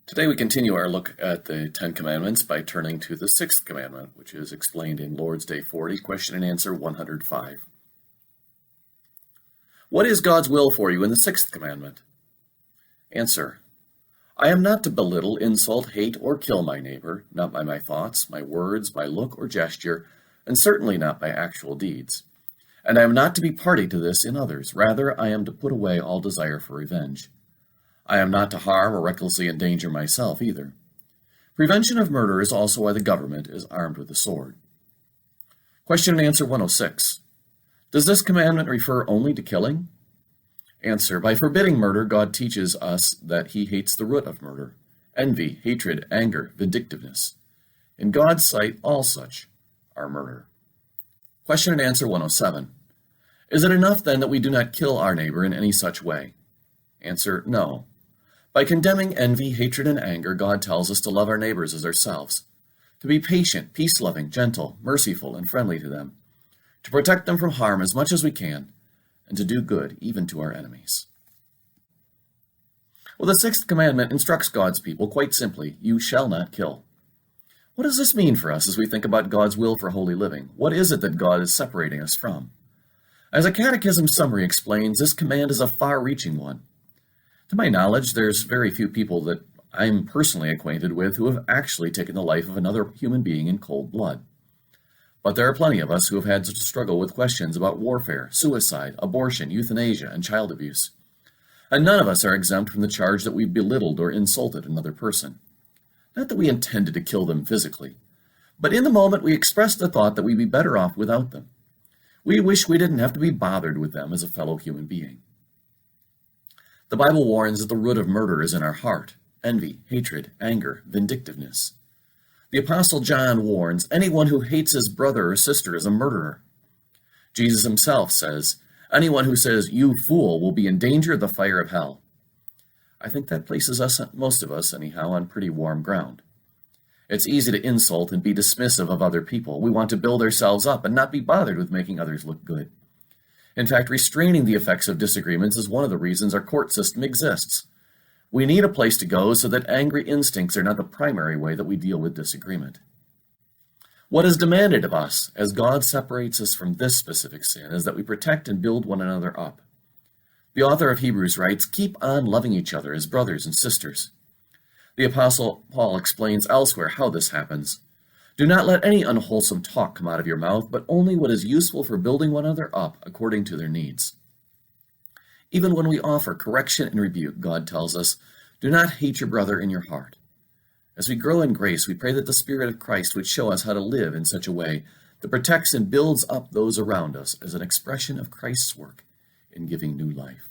Today we continue our look at the Ten Commandments by turning to the sixth commandment, which is explained in Lord's Day 40, question and answer 105. What is God's will for you in the sixth commandment? Answer: I am not to belittle, insult, hate, or kill my neighbor, not by my thoughts, my words, by look or gesture, and certainly not by actual deeds. And I am not to be party to this in others. Rather, I am to put away all desire for revenge. I am not to harm or recklessly endanger myself either. Prevention of murder is also why the government is armed with a sword. Question and answer 106. Does this commandment refer only to killing? Answer: by forbidding murder, God teaches us that he hates the root of murder: envy, hatred, anger, vindictiveness. In God's sight, all such are murder. Question and answer 107. Is it enough then that we do not kill our neighbor in any such way? Answer: no. By condemning envy, hatred, and anger, God tells us to love our neighbors as ourselves, to be patient, peace-loving, gentle, merciful, and friendly to them, to protect them from harm as much as we can, and to do good even to our enemies. Well, the sixth commandment instructs God's people quite simply: you shall not kill. What does this mean for us as we think about God's will for holy living? What is it that God is separating us from? As a catechism summary explains, this command is a far-reaching one. To my knowledge, there's very few people that I'm personally acquainted with who have actually taken the life of another human being in cold blood. But there are plenty of us who have had to struggle with questions about warfare, suicide, abortion, euthanasia, and child abuse. And none of us are exempt from the charge that we've belittled or insulted another person. Not that we intended to kill them physically, but in the moment we expressed the thought that we'd be better off without them. We wish we didn't have to be bothered with them as a fellow human being. The Bible warns that the root of murder is in our heart: envy, hatred, anger, vindictiveness. The Apostle John warns anyone who hates his brother or sister is a murderer. Jesus himself says, anyone who says, "you fool," will be in danger of the fire of hell. I think that places us, most of us anyhow, on pretty warm ground. It's easy to insult and be dismissive of other people. We want to build ourselves up and not be bothered with making others look good. In fact, restraining the effects of disagreements is one of the reasons our court system exists. We need a place to go so that angry instincts are not the primary way that we deal with disagreement. What is demanded of us as God separates us from this specific sin is that we protect and build one another up. The author of Hebrews writes, "Keep on loving each other as brothers and sisters." The Apostle Paul explains elsewhere how this happens. Do not let any unwholesome talk come out of your mouth, but only what is useful for building one another up according to their needs. Even when we offer correction and rebuke, God tells us, do not hate your brother in your heart. As we grow in grace, we pray that the Spirit of Christ would show us how to live in such a way that protects and builds up those around us as an expression of Christ's work in giving new life.